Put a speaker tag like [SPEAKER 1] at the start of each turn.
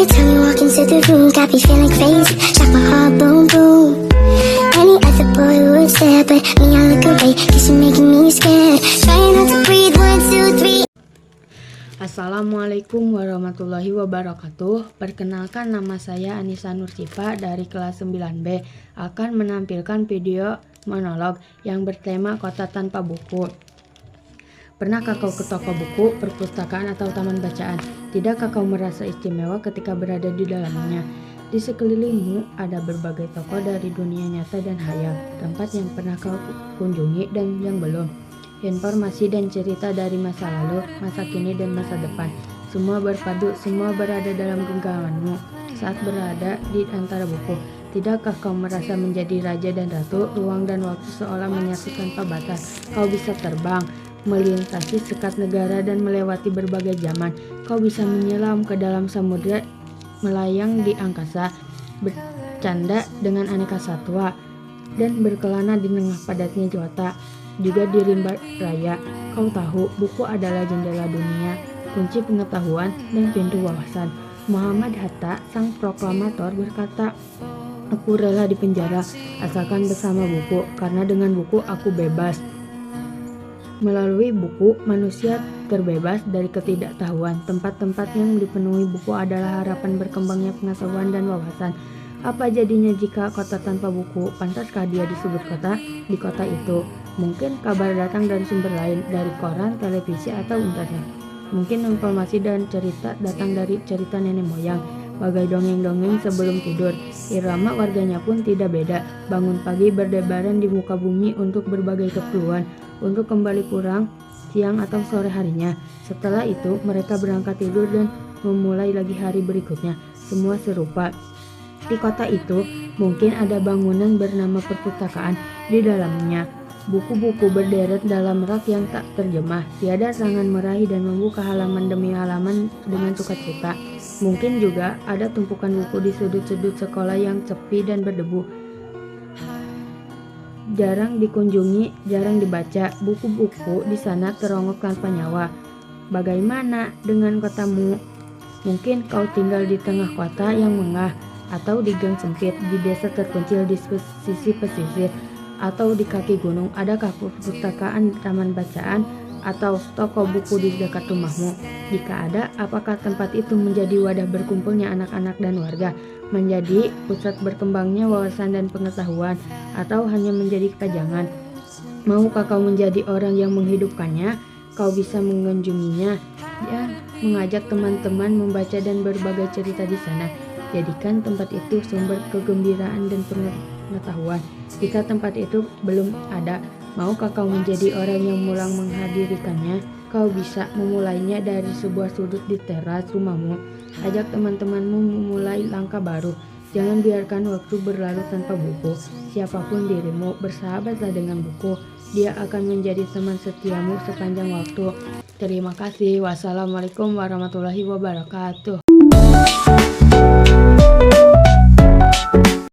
[SPEAKER 1] time you walk into the room, got me feeling crazy, like my heart boom boom. Any other boy would stare, but me I look away, cause you're making me scared. Trying not to breathe, 1, 2, 3.
[SPEAKER 2] Assalamualaikum warahmatullahi wabarakatuh. Perkenalkan, nama saya Anissa Nursifa dari kelas 9B, akan menampilkan video monolog yang bertema Kota Tanpa Buku. Pernahkah kau ke toko buku, perpustakaan, atau taman bacaan? Tidakkah kau merasa istimewa ketika berada di dalamnya? Di sekelilingmu ada berbagai toko dari dunia nyata dan hayal, tempat yang pernah kau kunjungi dan yang belum. Informasi dan cerita dari masa lalu, masa kini, dan masa depan. Semua berpadu, semua berada dalam genggamanmu saat berada di antara buku. Tidakkah kau merasa menjadi raja dan ratu? Ruang dan waktu seolah menyatu tanpa batas. Kau bisa terbang, melintasi sekat negara, dan melewati berbagai zaman. Kau bisa menyelam ke dalam samudera, melayang di angkasa, bercanda dengan aneka satwa, dan berkelana di tengah padatnya kota. Juga di rimba raya, kau tahu buku adalah jendela dunia, kunci pengetahuan, dan pintu wawasan. Muhammad Hatta, sang proklamator, berkata, "Aku rela dipenjara asalkan bersama buku, karena dengan buku aku bebas." Melalui buku, manusia terbebas dari ketidaktahuan. Tempat-tempat yang dipenuhi buku adalah harapan berkembangnya pengetahuan dan wawasan. Apa jadinya jika kota tanpa buku? Pantaskah dia disebut kota? Di kota itu, mungkin kabar datang dari sumber lain, dari koran, televisi, atau internet. Mungkin informasi dan cerita datang dari cerita nenek moyang, bagai dongeng-dongeng sebelum tidur. Irama warganya pun tidak beda. Bangun pagi berdebaran di muka bumi untuk berbagai keperluan, untuk kembali pulang siang atau sore harinya. Setelah itu, mereka berangkat tidur dan memulai lagi hari berikutnya. Semua serupa. Di kota itu, mungkin ada bangunan bernama perpustakaan. Di dalamnya, buku-buku berderet dalam rak yang tak terjemah. Tiada tangan meraih dan membuka halaman demi halaman dengan sukacita. Mungkin juga ada tumpukan buku di sudut-sudut sekolah yang sepi dan berdebu. Jarang dikunjungi, jarang dibaca. Buku-buku di sana terongok tanpa nyawa. Bagaimana dengan kotamu? Mungkin kau tinggal di tengah kota yang mengah, atau di gang sempit, di desa terpencil di sisi pesisir, atau di kaki gunung. Adakah perpustakaan, taman bacaan, atau toko buku di dekat rumahmu? Jika ada, apakah tempat itu menjadi wadah berkumpulnya anak-anak dan warga, menjadi pusat berkembangnya wawasan dan pengetahuan, atau hanya menjadi pajangan? Maukah kau menjadi orang yang menghidupkannya? Kau bisa mengunjunginya dan mengajak teman-teman membaca dan berbagai cerita di sana. Jadikan tempat itu sumber kegembiraan dan pengetahuan. Jika tempat itu belum ada, maukah kau menjadi orang yang mulang menghadirikannya? Kau bisa memulainya dari sebuah sudut di teras rumahmu. Ajak teman-temanmu memulai langkah baru. Jangan biarkan waktu berlalu tanpa buku. Siapapun dirimu, bersahabatlah dengan buku. Dia akan menjadi teman setiamu sepanjang waktu. Terima kasih. Wassalamualaikum warahmatullahi wabarakatuh.